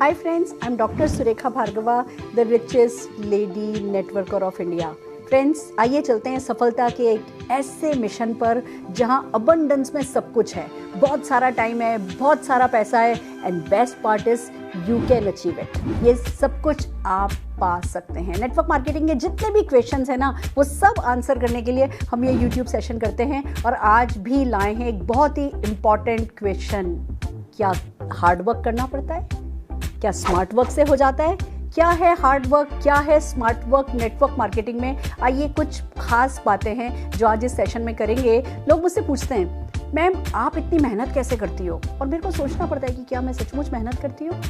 Hi friends, I'm Dr. Surekha Bhargava, the richest lady networker of India. Friends, आइए चलते हैं सफलता के एक ऐसे मिशन पर जहां अबंडेंस में सब कुछ है, बहुत सारा टाइम है, बहुत सारा पैसा है and best part is you can achieve it. ये सब कुछ आप पा सकते हैं। नेटवर्क मार्केटिंग के जितने भी क्वेश्चंस हैं ना, वो सब आंसर करने के लिए हम ये यूट्यूब सेशन करते हैं और आज भी लाए हैं एक बहुत ही इम्पॉर्टेंट क्वेश्चन। क्या हार्ड वर्क करना पड़ता है? क्या स्मार्ट वर्क से हो जाता है? क्या है हार्ड वर्क, क्या है स्मार्ट वर्क नेटवर्क मार्केटिंग में? आइए कुछ खास बातें हैं जो आज इस सेशन में करेंगे। लोग मुझसे पूछते हैं, मैम आप इतनी मेहनत कैसे करती हो? और मेरे को सोचना पड़ता है कि क्या मैं सचमुच मेहनत करती हूँ?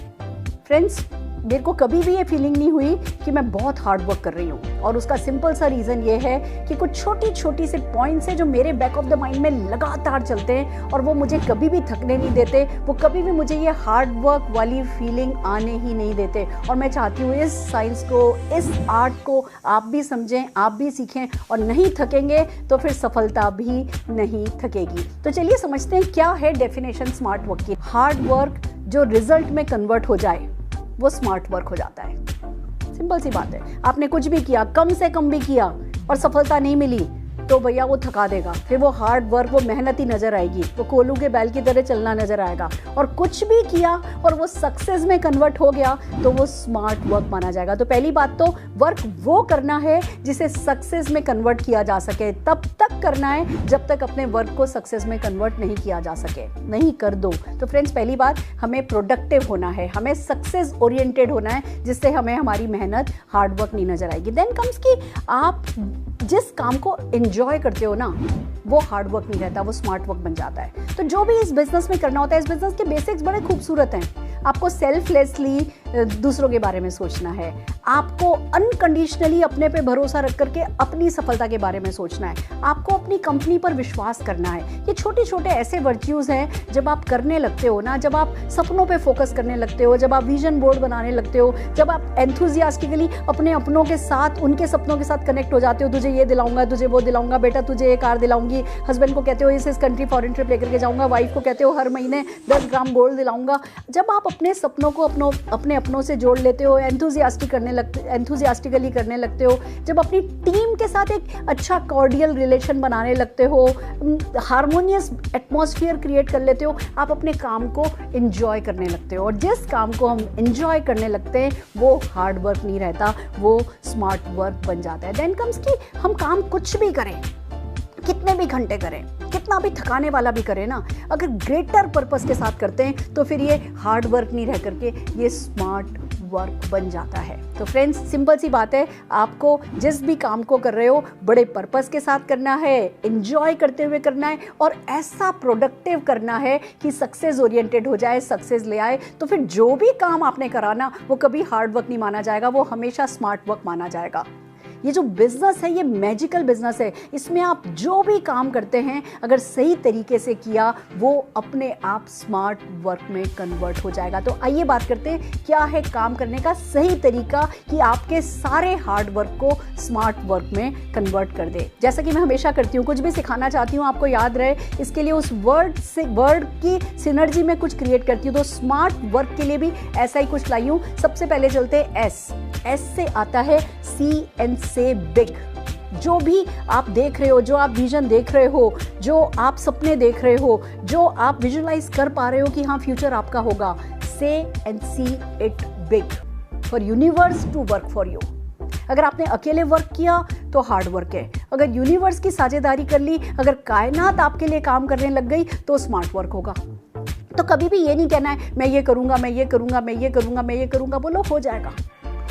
फ्रेंड्स, मेरे को कभी भी ये फीलिंग नहीं हुई कि मैं बहुत हार्ड वर्क कर रही हूँ, और उसका सिंपल सा रीज़न ये है कि कुछ छोटी छोटी से पॉइंट्स हैं जो मेरे बैक ऑफ द माइंड में लगातार चलते हैं और वो मुझे कभी भी थकने नहीं देते, वो कभी भी मुझे ये हार्ड वर्क वाली फीलिंग आने ही नहीं देते। और मैं चाहती हूँ इस साइंस को, इस आर्ट को आप भी समझें, आप भी सीखें, और नहीं थकेंगे तो फिर सफलता भी नहीं थकेगी। तो चलिए समझते हैं क्या है डेफिनेशन स्मार्ट वर्क की। हार्ड वर्क जो रिजल्ट में कन्वर्ट हो जाए वो स्मार्ट वर्क हो जाता है। सिंपल सी बात है। आपने कुछ भी किया, कम से कम भी किया और सफलता नहीं मिली तो भैया वो थका देगा, फिर वो हार्ड वर्क, वो मेहनत ही नजर आएगी, वो कोलू के बैल की तरह चलना नजर आएगा। और कुछ भी किया और वो सक्सेस में कन्वर्ट हो गया तो वो स्मार्ट वर्क माना जाएगा। तो पहली बात तो वर्क वो करना है जिसे सक्सेस में कन्वर्ट किया जा सके, तब तक करना है जब तक अपने वर्क को सक्सेस में कन्वर्ट नहीं किया जा सके। नहीं कर दो तो फ्रेंड्स, पहली बात हमें प्रोडक्टिव होना है, हमें सक्सेस ओरिएंटेड होना है, जिससे हमें हमारी मेहनत हार्ड वर्क नहीं नजर आएगी। देन कम्स कि आप जिस काम को एंजॉय करते हो ना, वो हार्ड वर्क नहीं रहता, वो स्मार्ट वर्क बन जाता है। तो जो भी इस बिजनेस में करना होता है, इस बिजनेस के बेसिक्स बड़े खूबसूरत हैं। आपको सेल्फलेसली दूसरों के बारे में सोचना है, आपको अनकंडीशनली अपने पे भरोसा रख करके अपनी सफलता के बारे में सोचना है, आपको अपनी कंपनी पर विश्वास करना है। ये छोटे छोटे ऐसे वर्च्यूज हैं जब आप करने लगते हो ना, जब आप सपनों पे फोकस करने लगते हो, जब आप विजन बोर्ड बनाने लगते हो, जब आप एंथुजियास्टिकली अपने अपनों के साथ, उनके सपनों के साथ कनेक्ट हो जाते हो। तुझे ये दिलाऊंगा, तुझे वो दिलाऊंगा, बेटा तुझे ये कार दिलाऊंगी, हस्बैंड को कहते हो इस कंट्री फॉरेन ट्रिप लेकर के जाऊंगा, वाइफ को कहते हो हर महीने 10 ग्राम गोल्ड दिलाऊंगा। जब आप अपने सपनों को अपने अपनों से जोड़ लेते हो, एंथुजियास्टिकली करने लगते हो, जब अपनी टीम के साथ एक अच्छा कॉर्डियल रिलेशन बनाने लगते हो, हार्मोनियस एटमॉस्फेयर क्रिएट कर लेते हो, आप अपने काम को एंजॉय करने लगते हो। और जिस काम को हम एंजॉय करने लगते हैं वो हार्ड वर्क नहीं रहता, वो स्मार्ट वर्क बन जाता है। देन कम्स कि हम काम कुछ भी करें, कितने भी घंटे करें, कितना भी थकाने वाला भी करें ना, अगर ग्रेटर पर्पस के साथ करते हैं तो फिर ये हार्ड वर्क नहीं रह करके ये स्मार्ट वर्क बन जाता है। तो फ्रेंड्स, सिंपल सी बात है, आपको जिस भी काम को कर रहे हो बड़े पर्पस के साथ करना है, एंजॉय करते हुए करना है और ऐसा प्रोडक्टिव करना है कि सक्सेस ओरिएंटेड हो जाए, सक्सेस ले आए। तो फिर जो भी काम आपने कराना वो कभी हार्ड वर्क नहीं माना जाएगा, वो हमेशा स्मार्ट वर्क माना जाएगा। ये जो बिजनेस है ये मैजिकल बिजनेस है। इसमें आप जो भी काम करते हैं अगर सही तरीके से किया वो अपने आप स्मार्ट वर्क में कन्वर्ट हो जाएगा। तो आइए बात करते हैं क्या है काम करने का सही तरीका कि आपके सारे हार्ड वर्क को स्मार्ट वर्क में कन्वर्ट कर दे। जैसा कि मैं हमेशा करती हूँ, कुछ भी सिखाना चाहती हूँ आपको याद रहे, इसके लिए उस वर्ड की सिनर्जी में कुछ क्रिएट करती हूँ। तो स्मार्ट वर्क के लिए भी ऐसा ही कुछ लाई हूँ। सबसे पहले चलते हैं एस से आता है सी एंड से बिग। जो भी आप देख रहे हो, जो आप विजन देख रहे हो, जो आप सपने देख रहे हो, जो आप विजुअलाइज कर पा रहे हो कि हाँ फ्यूचर आपका होगा, say and see it big for universe to work for you. अगर आपने अकेले वर्क किया तो हार्ड वर्क है, अगर यूनिवर्स की साझेदारी कर ली, अगर कायनात आपके लिए काम करने लग गई तो स्मार्ट वर्क होगा। तो कभी भी ये नहीं कहना है मैं ये करूंगा, मैं ये करूंगा, मैं ये करूंगा, मैं ये करूंगा। बोलो हो जाएगा,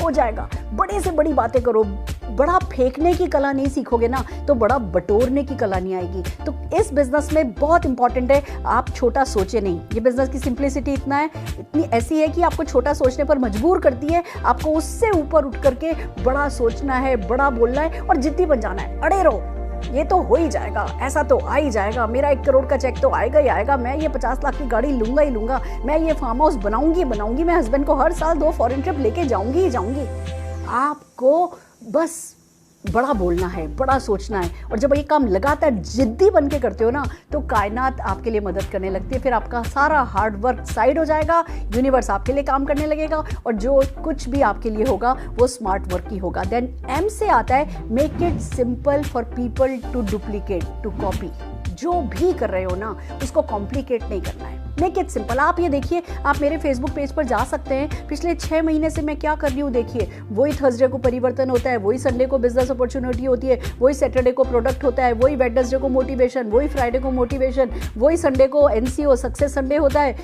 हो जाएगा। बड़े से बड़ी बातें करो, बड़ा फेंकने की कला नहीं सीखोगे ना तो बड़ा बटोरने की कला नहीं आएगी। तो इस बिजनेस में बहुत इंपॉर्टेंट है आप छोटा सोचे नहीं। ये बिजनेस की सिंप्लिसिटी इतनी ऐसी है कि आपको छोटा सोचने पर मजबूर करती है। आपको उससे ऊपर उठ करके बड़ा सोचना है, बड़ा बोलना है और जिद्दी बन जाना है। अड़े रहो, ये तो हो ही जाएगा, ऐसा तो आ ही जाएगा, मेरा 1 करोड़ का चेक तो आएगा ही आएगा, मैं ये 50 लाख की गाड़ी लूंगा ही लूंगा, मैं ये फार्म हाउस बनाऊंगी, मैं हस्बैंड को हर साल 2 फॉरेन ट्रिप लेके जाऊंगी ही जाऊंगी। आपको बस बड़ा बोलना है, बड़ा सोचना है, और जब ये काम लगातार जिद्दी बन के करते हो ना, तो कायनात आपके लिए मदद करने लगती है। फिर आपका सारा हार्ड वर्क साइड हो जाएगा, यूनिवर्स आपके लिए काम करने लगेगा, और जो कुछ भी आपके लिए होगा वो स्मार्ट वर्क ही होगा। देन एम से आता है make it simple for people to duplicate, to copy. जो भी कर रहे हो ना, उसको कॉम्प्लिकेट नहीं करना है, मेक इट सिंपल। आप ये देखिए, आप मेरे फेसबुक पेज पर जा सकते हैं, पिछले 6 महीने से मैं क्या कर रही हूँ देखिए। वही थर्सडे को परिवर्तन होता है, वही संडे को बिजनेस अपॉर्चुनिटी होती है, वही सैटरडे को प्रोडक्ट होता है, वही वेडनेसडे को मोटिवेशन, वही फ्राइडे को मोटिवेशन, वही संडे को एनसीओ सक्सेस संडे होता है।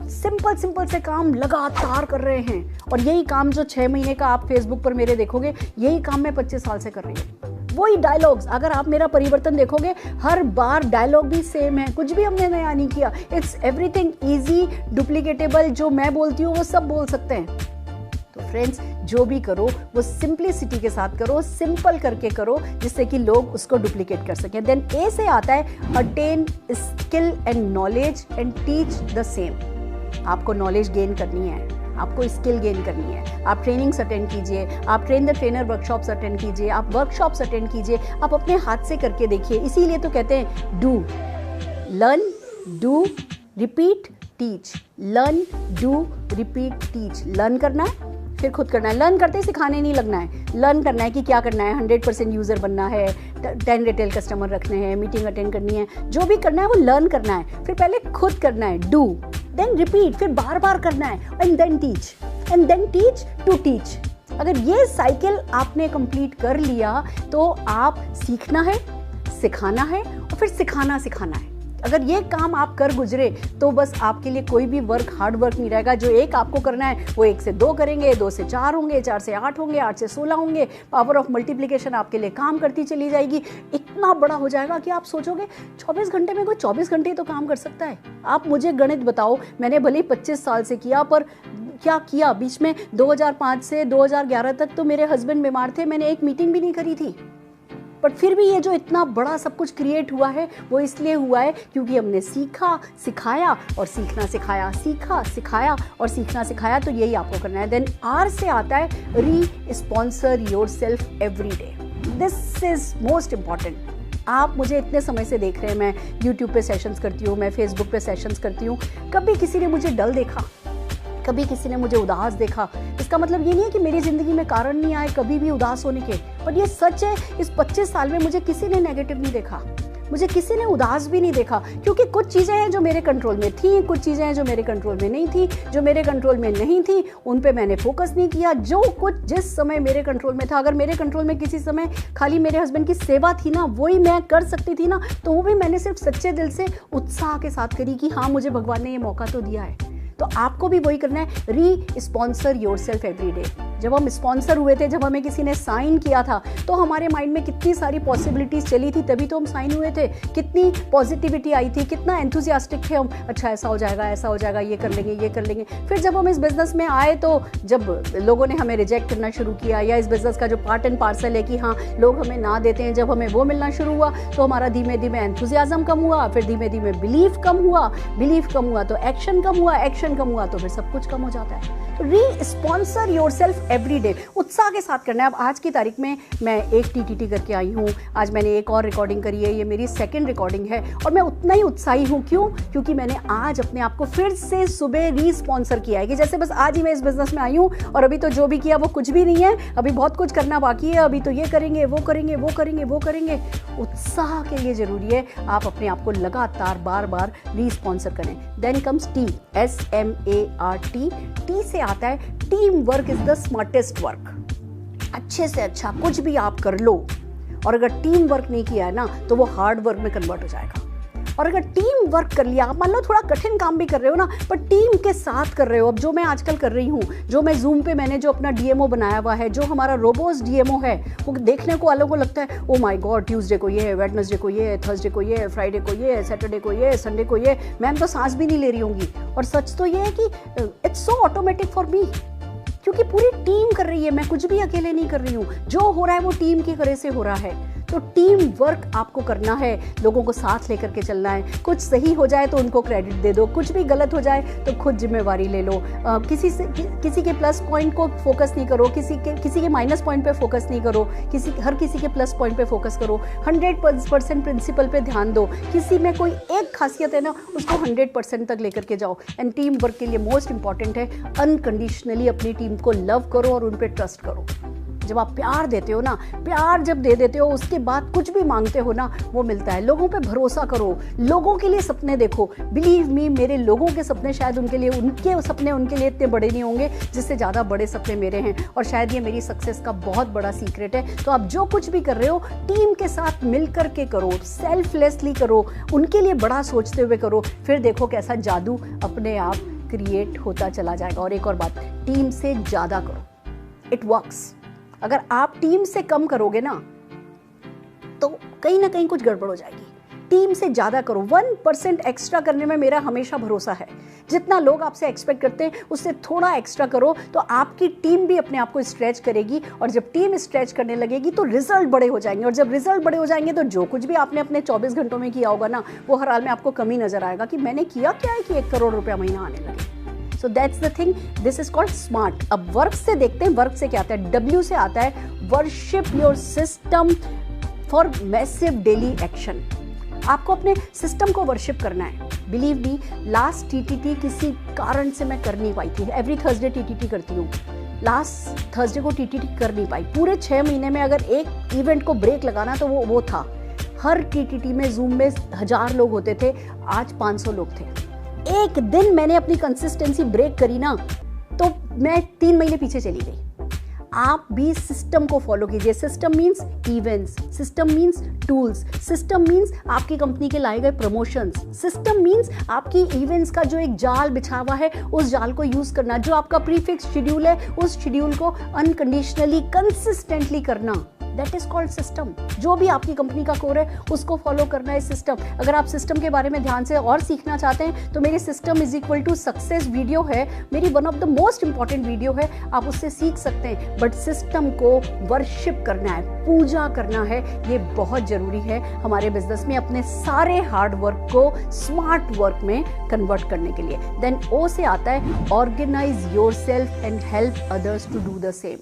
सिंपल सिंपल से काम लगातार कर रहे हैं, और यही काम जो 6 महीने का आप फेसबुक पर मेरे देखोगे, यही काम मैं 25 साल से कर रही हूँ। वही डायलॉग्स, अगर आप मेरा परिवर्तन देखोगे, हर बार डायलॉग भी सेम है, कुछ भी हमने नया नहीं किया। It's everything easy, duplicatable. जो मैं बोलती हूँ वो सब बोल सकते हैं। तो फ्रेंड्स, जो भी करो वो सिंप्लिसिटी के साथ करो, सिंपल करके करो, जिससे कि लोग उसको डुप्लीकेट कर सकें। देन ए से आता है attain skill and knowledge and teach the same. आपको नॉलेज गेन करनी है, आपको स्किल गेन करनी है। आप ट्रेनिंग्स अटेंड कीजिए, आप train the trainer workshops attend कीजिए, आप वर्कशॉप्स अटेंड कीजिए, आप अपने हाथ से करके देखिए। इसीलिए तो कहते हैं do, learn, do, repeat, teach. Learn, do, repeat, teach. Learn करना है, फिर खुद करना है। लर्न करते सिखाने नहीं लगना है, लर्न करना है कि क्या करना है। 100% यूज़र बनना है, 10 रिटेल कस्टमर रखने हैं, मीटिंग अटेंड करनी है, जो भी करना है वो लर्न करना है। फिर पहले खुद करना है, डू, देन रिपीट, फिर बार बार करना है, and then teach, and then teach to teach. अगर ये साइकिल आपने कंप्लीट कर लिया, तो आप सीखना है, सिखाना है, और फिर सिखाना है। अगर ये काम आप कर गुजरे, तो बस आपके लिए कोई भी वर्क हार्ड वर्क नहीं रहेगा। जो एक आपको करना है वो 1 से 2 करेंगे, 2 से 4 होंगे, 4 से 8 होंगे, 8 से 16 होंगे। पावर ऑफ मल्टीप्लिकेशन आपके लिए काम करती चली जाएगी, इतना बड़ा हो जाएगा कि आप सोचोगे 24 घंटे में कोई 24 घंटे तो काम कर सकता है। आप मुझे गणित बताओ, मैंने भले 25 साल से किया, पर क्या किया बीच में? 2005 से 2011 तक तो मेरे हस्बैंड बीमार थे, मैंने एक मीटिंग भी नहीं करी थी। बट फिर भी ये जो इतना बड़ा सब कुछ क्रिएट हुआ है, वो इसलिए हुआ है क्योंकि हमने सीखा, सिखाया और सीखना सिखाया, सीखा, सिखाया और सीखना सिखाया। तो यही आपको करना है। देन आर से आता है री sponsor yourself every day. This is most important. आप मुझे इतने समय से देख रहे हैं, मैं यूट्यूब पे सेशंस करती हूँ, मैं फेसबुक पे सेशंस करती हूँ। कभी किसी ने मुझे डल देखा, कभी किसी ने मुझे उदास देखा? इसका मतलब ये नहीं है कि मेरी ज़िंदगी में कारण नहीं आए कभी भी उदास होने के, पर ये सच है, इस 25 साल में मुझे किसी ने नेगेटिव नहीं देखा, मुझे किसी ने उदास भी नहीं देखा। क्योंकि कुछ चीज़ें हैं जो मेरे कंट्रोल में थी, कुछ चीज़ें हैं जो मेरे कंट्रोल में नहीं थी। जो मेरे कंट्रोल में नहीं थी उन पे मैंने फोकस नहीं किया। जो कुछ जिस समय मेरे कंट्रोल में था, अगर मेरे कंट्रोल में किसी समय खाली मेरे हस्बैंड की सेवा थी ना, वही मैं कर सकती थी ना, तो वो भी मैंने सिर्फ सच्चे दिल से उत्साह के साथ करी कि हाँ, मुझे भगवान ने ये मौका तो दिया है। तो आपको भी वही करना है, री स्पॉन्सर योरसेल्फ एवरी डे। जब हम स्पॉन्सर हुए थे, जब हमें किसी ने साइन किया था, तो हमारे माइंड में कितनी सारी पॉसिबिलिटीज चली थी, तभी तो हम साइन हुए थे। कितनी पॉजिटिविटी आई थी, कितना एंथुसियास्टिक थे हम, अच्छा ऐसा हो जाएगा, ऐसा हो जाएगा, ये कर लेंगे, ये कर लेंगे। फिर जब हम इस बिजनेस में आए, तो जब लोगों ने हमें रिजेक्ट करना शुरू किया, या इस बिजनेस का जो पार्ट एंड पार्सल है कि हाँ लोग हमें ना देते हैं, जब हमें वो मिलना शुरू हुआ, तो हमारा धीमे धीमे एंथुसियाज्म कम हुआ, फिर धीमे धीमे बिलीफ कम हुआ, बिलीफ कम हुआ तो एक्शन कम हुआ, एक्शन कम हुआ तो फिर सब कुछ कम हो जाता है। तो री स्पॉन्सर योरसेल्फ एवरी डे, उत्साह के साथ करना है। अब आज की तारीख में मैं एक टीटीटी करके आई हूँ, आज मैंने एक और रिकॉर्डिंग करी है, ये मेरी 2nd रिकॉर्डिंग है, और मैं उतना ही उत्साही हूँ। क्यों? क्योंकि मैंने आज अपने आप को फिर से सुबह री स्पॉन्सर किया है कि जैसे बस आज ही मैं इस बिजनेस में आई हूँ, और अभी तो जो भी किया वो कुछ भी नहीं है, अभी बहुत कुछ करना बाकी है, अभी तो ये करेंगे, वो करेंगे, वो करेंगे, वो करेंगे। उत्साह के लिए जरूरी है आप अपने आप को लगातार बार बार री स्पॉन्सर करें। Then comes T, SMART। T से आता है team work is the smartest work. अच्छे से अच्छा कुछ भी आप कर लो, और अगर टीम वर्क नहीं किया है ना, तो वो हार्ड वर्क में कन्वर्ट हो जाएगा। और अगर टीम वर्क कर लिया, आप मान लो थोड़ा कठिन काम भी कर रहे हो ना, पर टीम के साथ कर रहे हो। अब जो मैं आजकल कर रही हूँ, जो मैं जूम पे मैंने जो अपना DMO बनाया हुआ है, जो हमारा रोबोस DMO है, वो देखने को अलग को लगता है, ओ माय गॉड, ट्यूसडे को ये है, वेडनेसडे को ये है, थर्सडे को ये है, फ्राइडे को ये है, सैटरडे को ये है, संडे को ये, मैम तो सांस भी नहीं ले रही होंगी। और सच तो ये है कि it's so automatic for me, क्योंकि पूरी टीम कर रही है, मैं कुछ भी अकेले नहीं कर रही हूँ। जो हो रहा है वो टीम की वजह से हो रहा है। तो टीम वर्क आपको करना है, लोगों को साथ लेकर के चलना है। कुछ सही हो जाए तो उनको क्रेडिट दे दो, कुछ भी गलत हो जाए तो खुद जिम्मेवारी ले लो। किसी के प्लस पॉइंट को फोकस नहीं करो, किसी के माइनस पॉइंट पे फोकस नहीं करो, हर किसी के प्लस पॉइंट पे फोकस करो। 100% प्रिंसिपल पे ध्यान दो। किसी में कोई एक खासियत है ना, उसको 100% तक लेकर के जाओ। एंड टीम वर्क के लिए मोस्ट इंपॉर्टेंट है, अनकंडीशनली अपनी टीम को लव करो और उन पे ट्रस्ट करो। जब आप प्यार देते हो ना, प्यार जब दे देते हो, उसके बाद कुछ भी मांगते हो ना, वो मिलता है। लोगों पे भरोसा करो, लोगों के लिए सपने देखो। बिलीव मी, मेरे लोगों के सपने शायद उनके सपने उनके लिए इतने बड़े नहीं होंगे जिससे ज़्यादा बड़े सपने मेरे हैं, और शायद ये मेरी सक्सेस का बहुत बड़ा सीक्रेट है। तो आप जो कुछ भी कर रहे हो, टीम के साथ मिल कर के करो, सेल्फलेसली करो, उनके लिए बड़ा सोचते हुए करो, फिर देखो कैसा जादू अपने आप क्रिएट होता चला जाएगा। और एक और बात, टीम से ज़्यादा करो, इट वर्क्स। अगर आप टीम से कम करोगे ना, तो कहीं ना कहीं कुछ गड़बड़ हो जाएगी। टीम से ज़्यादा करो। 1% एक्स्ट्रा करने में मेरा हमेशा भरोसा है। जितना लोग आपसे एक्सपेक्ट करते हैं, उससे थोड़ा एक्स्ट्रा करो, तो आपकी टीम भी अपने आप को स्ट्रेच करेगी, और जब टीम स्ट्रेच करने लगेगी तो रिजल्ट बड़े हो जाएंगे, और जब रिजल्ट बड़े हो जाएंगे तो जो कुछ भी आपने अपने 24 घंटों में किया होगा ना, वो हर हाल में आपको कमी नजर आएगा कि मैंने किया क्या है कि 1 करोड़ रुपया महीना आने लगे। So that's the thing, this is called smart। अब वर्क से देखते हैं, वर्क से क्या आता है? W से आता है worship your system for massive daily action. आपको अपने सिस्टम को वर्शिप करना है। बिलीव मी, लास्ट टीटीटी किसी कारण से मैं कर नहीं पाई थी। एवरी थर्सडे टीटीटी करती हूँ, लास्ट थर्सडे को टीटीटी कर नहीं पाई। पूरे 6 महीने में अगर एक इवेंट को ब्रेक लगाना तो वो था। हर टीटीटी में जूम में 1000 लोग होते थे, आज 500 लोग थे। एक दिन मैंने अपनी कंसिस्टेंसी ब्रेक करी ना, तो मैं 3 महीने पीछे चली गई। आप भी सिस्टम को फॉलो कीजिए। System means events, system means tools, system means आपकी कंपनी के लाए गए प्रमोशंस, सिस्टम मीन्स आपकी इवेंट्स का जो एक जाल बिछा हुआ है, उस जाल को यूज करना। जो आपका प्रीफिक्स शेड्यूल है, उस शेड्यूल को अनकंडीशनली कंसिस्टेंटली करना, दैट इज कॉल्ड सिस्टम। जो भी आपकी कंपनी का कोर है, उसको फॉलो करना है सिस्टम। अगर आप सिस्टम के बारे में ध्यान से और सीखना चाहते हैं, तो मेरी system is equal to success video है, मेरी one of the most important video है, आप उससे सीख सकते हैं। बट सिस्टम को वर्शिप करना है, पूजा करना है, ये बहुत जरूरी है हमारे बिजनेस में, अपने सारे हार्ड वर्क को स्मार्ट वर्क में कन्वर्ट करने के लिए। देन ओ से आता है organize yourself and help others to do the same.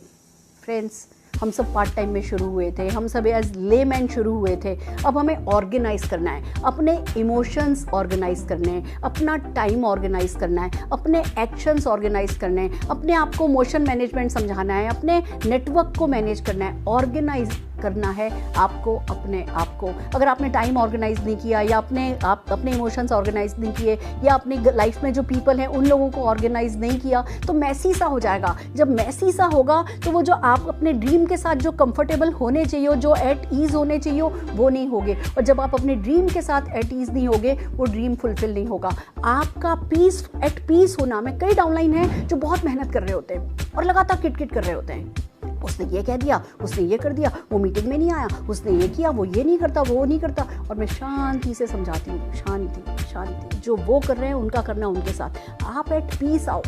Friends, हम सब पार्ट टाइम में शुरू हुए थे, हम सब एज लेमैन शुरू हुए थे। अब हमें ऑर्गेनाइज करना है, अपने इमोशंस ऑर्गेनाइज करने हैं, अपना टाइम ऑर्गेनाइज करना है, अपने एक्शंस ऑर्गेनाइज करने हैं, अपने आप को मोशन मैनेजमेंट समझाना है, अपने नेटवर्क को मैनेज करना है, ऑर्गेनाइज करना है आपको अपने आप को। अगर आपने टाइम ऑर्गेनाइज नहीं किया, या अपने इमोशंस ऑर्गेनाइज नहीं किए, या अपनी लाइफ में जो पीपल हैं उन लोगों को ऑर्गेनाइज नहीं किया, तो मैसी सा हो जाएगा। जब मैसी सा होगा तो वो जो आप अपने ड्रीम के साथ जो कंफर्टेबल होने चाहिए, जो एट ईज होने चाहिए, वो नहीं होगे। और जब आप अपने ड्रीम के साथ एट ईज नहीं होगे, वो ड्रीम फुलफिल नहीं होगा। आपका पीस, एट पीस होना में कई डाउनलाइन हैं जो बहुत मेहनत कर रहे होते हैं और लगातार किट कर रहे होते हैं। उसने ये कह दिया, उसने ये कर दिया, वो मीटिंग में नहीं आया, उसने ये किया, वो ये नहीं करता, वो नहीं करता। और मैं शांति से समझाती हूँ, शांति, जो वो कर रहे हैं उनका करना उनके साथ। आप एट पीस आओ।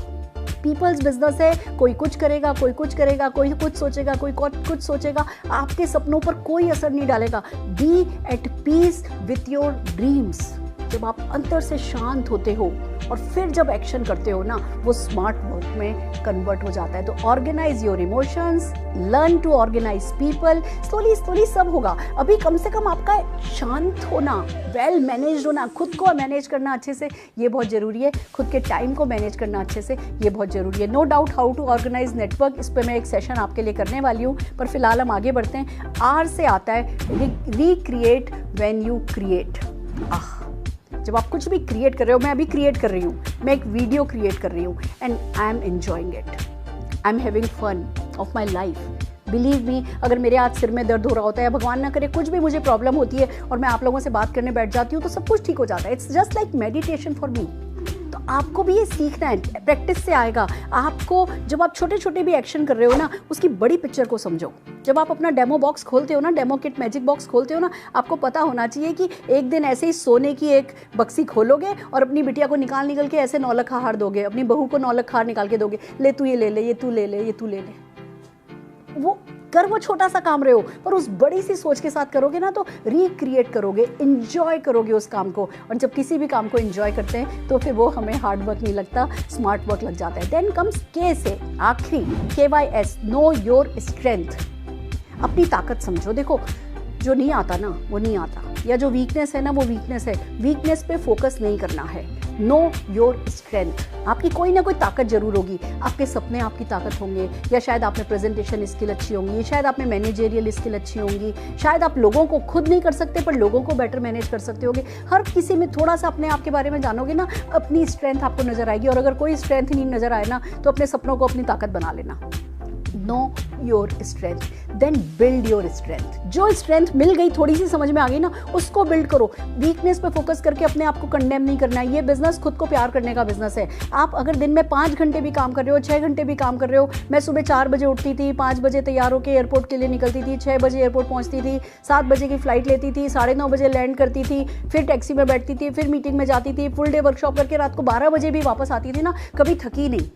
पीपल्स बिजनेस है, कोई कुछ करेगा, कोई कुछ करेगा, कोई कुछ सोचेगा, कोई कुछ सोचेगा, आपके सपनों पर कोई असर नहीं डालेगा। Be at peace with your dreams. जब आप अंदर से शांत होते हो और फिर जब एक्शन करते हो ना, वो स्मार्ट वर्क में कन्वर्ट हो जाता है। तो organize your emotions, learn to organize people. Slowly सब होगा। अभी कम से कम आपका शांत होना, वेल मैनेज होना, खुद को मैनेज करना अच्छे से, ये बहुत जरूरी है। खुद के टाइम को मैनेज करना अच्छे से, ये बहुत जरूरी है। No doubt, how to organize network, इस पर मैं एक सेशन आपके लिए करने वाली हूँ, पर फिलहाल हम आगे बढ़ते हैं। आर से आता है रिक्रिएट व्हेन यू क्रिएट। जब आप कुछ भी क्रिएट कर रहे हो, मैं अभी क्रिएट कर रही हूँ, मैं एक वीडियो क्रिएट कर रही हूँ, and I am enjoying it, I am having fun of my life. Believe me, अगर मेरे आज सिर में दर्द हो रहा होता है, या भगवान ना करे कुछ भी मुझे प्रॉब्लम होती है और मैं आप लोगों से बात करने बैठ जाती हूँ, तो सब कुछ ठीक हो जाता है। It's just like meditation for me. तो आपको भी ये सीखना है, प्रैक्टिस से आएगा। आपको जब आप छोटे छोटे भी एक्शन कर रहे हो ना, उसकी बड़ी पिक्चर को समझो। जब आप अपना डेमो बॉक्स खोलते हो ना, डेमो किट मैजिक बॉक्स खोलते हो ना, आपको पता होना चाहिए कि एक दिन ऐसे ही सोने की एक बक्सी खोलोगे और अपनी बिटिया को निकाल के ऐसे 9 लाख हार दोगे, अपनी बहू को 9 लाख हार निकाल के दोगे, ले तू ये ले ले, ये तू ले ले, ये तू ले ले। वो कर वो छोटा सा काम रहे हो, पर उस बड़ी सी सोच के साथ करोगे ना तो रिक्रिएट करोगे, इंजॉय करोगे उस काम को। और जब किसी भी काम को इंजॉय करते हैं तो फिर वो हमें हार्ड वर्क नहीं लगता, स्मार्ट वर्क लग जाता है। देन कम्स के से आखिरी, KYS, नो योर स्ट्रेंथ। अपनी ताकत समझो। देखो, जो नहीं आता ना वो नहीं आता, या जो वीकनेस है ना वो वीकनेस है। वीकनेस पे फोकस नहीं करना है। No your strength. आपकी कोई ना कोई ताकत जरूर होगी। आपके सपने आपकी ताकत होंगे, या शायद आप में प्रेजेंटेशन स्किल अच्छी होंगी, शायद आप में मैनेजरियल स्किल अच्छी होंगी, शायद आप लोगों को खुद नहीं कर सकते पर लोगों को बेटर मैनेज कर सकते होगे। हर किसी में थोड़ा सा अपने आप के बारे में जानोगे ना, अपनी स्ट्रेंथ आपको नजर आएगी। और अगर कोई स्ट्रेंथ नहीं नजर आए ना तो अपने सपनों को अपनी ताकत बना लेना। Know your strength, then build your strength. जो स्ट्रेंथ मिल गई, थोड़ी सी समझ में आ गई ना, उसको बिल्ड करो। वीकनेस पे फोकस करके अपने आप को कंडेम नहीं करना है। ये बिजनेस खुद को प्यार करने का बिजनेस है। आप अगर दिन में 5 घंटे भी काम कर रहे हो, 6 घंटे भी काम कर रहे हो, मैं सुबह 4 बजे उठती थी, 5 बजे तैयार होकर एयरपोर्ट के लिए निकलती थी, 6 बजे एयरपोर्ट पहुंचती थी, 7 बजे की फ्लाइट लेती थी, 9:30 बजे लैंड करती थी, फिर टैक्सी में बैठती थी, फिर मीटिंग में जाती थी, फुल डे वर्कशॉप करके रात को 12 बजे भी वापस आती थी ना, कभी थकी नहीं।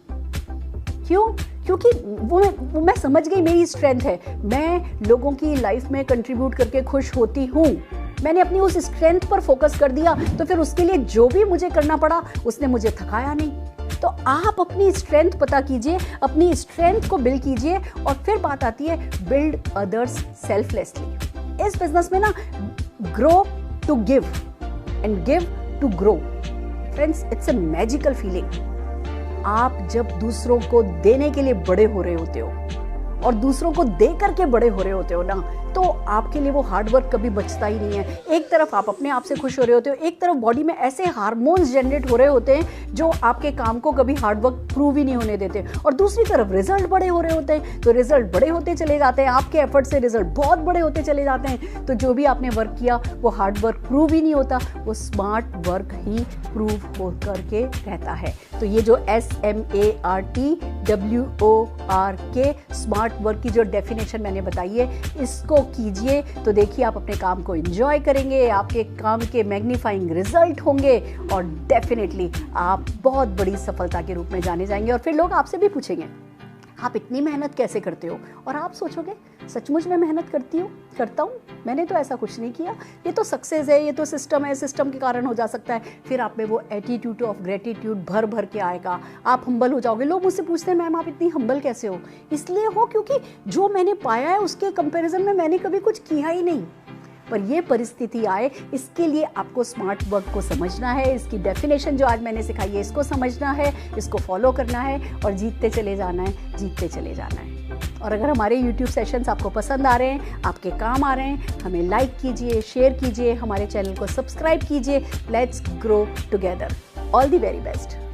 क्यों? क्योंकि वो मैं समझ गई मेरी स्ट्रेंथ है। मैं लोगों की लाइफ में कंट्रीब्यूट करके खुश होती हूँ। मैंने अपनी उस स्ट्रेंथ पर फोकस कर दिया, तो फिर उसके लिए जो भी मुझे करना पड़ा उसने मुझे थकाया नहीं। तो आप अपनी स्ट्रेंथ पता कीजिए, अपनी स्ट्रेंथ को बिल्ड कीजिए, और फिर बात आती है बिल्ड अदर्स सेल्फलेसली। इस बिजनेस में ना, grow to give and give to grow. Friends, it's a magical feeling. आप जब दूसरों को देने के लिए बड़े हो रहे होते हो और दूसरों को दे करके बड़े हो रहे होते हो ना, तो आपके लिए वो हार्ड वर्क कभी बचता ही नहीं है। एक तरफ आप अपने आप से खुश हो रहे होते हो, एक तरफ बॉडी में ऐसे हार्मोन्स जनरेट हो रहे होते हैं जो आपके काम को कभी हार्ड वर्क प्रूव ही नहीं होने देते, और दूसरी तरफ रिजल्ट बड़े हो रहे होते हैं। तो रिजल्ट बड़े होते चले जाते हैं, आपके एफर्ट से रिजल्ट बहुत बड़े होते चले जाते हैं। तो जो भी आपने वर्क किया वो हार्ड वर्क प्रूव ही नहीं होता, वो स्मार्ट वर्क ही प्रूव हो करके रहता है। तो ये जो SMARTWORK स्मार्ट वर्क की जो डेफिनेशन मैंने बताई है, इसको कीजिए तो देखिए आप अपने काम को एंजॉय करेंगे, आपके काम के मैग्नीफाइंग रिजल्ट होंगे, और डेफिनेटली आप बहुत बड़ी सफलता के रूप में जाने जाएंगे। और फिर लोग आपसे भी पूछेंगे आप इतनी मेहनत कैसे करते हो, और आप सोचोगे सचमुच में मेहनत करता हूँ, मैंने तो ऐसा कुछ नहीं किया, ये तो सक्सेस है, ये तो सिस्टम है, सिस्टम के कारण हो जा सकता है। फिर आप में वो एटीट्यूड ऑफ ग्रेटिट्यूड भर भर के आएगा, आप हम्बल हो जाओगे। लोग मुझसे पूछते हैं मैम आप इतनी हम्बल कैसे हो? इसलिए हो क्योंकि जो मैंने पाया है उसके कंपैरिजन में मैंने कभी कुछ किया ही नहीं। पर ये परिस्थिति आए, इसके लिए आपको स्मार्ट वर्क को समझना है। इसकी डेफिनेशन जो आज मैंने सिखाई है, इसको समझना है, इसको फॉलो करना है, और जीतते चले जाना है, जीतते चले जाना है। और अगर हमारे YouTube सेशंस आपको पसंद आ रहे हैं, आपके काम आ रहे हैं, हमें लाइक कीजिए, शेयर कीजिए, हमारे चैनल को सब्सक्राइब कीजिए। Let's grow together. All the very best.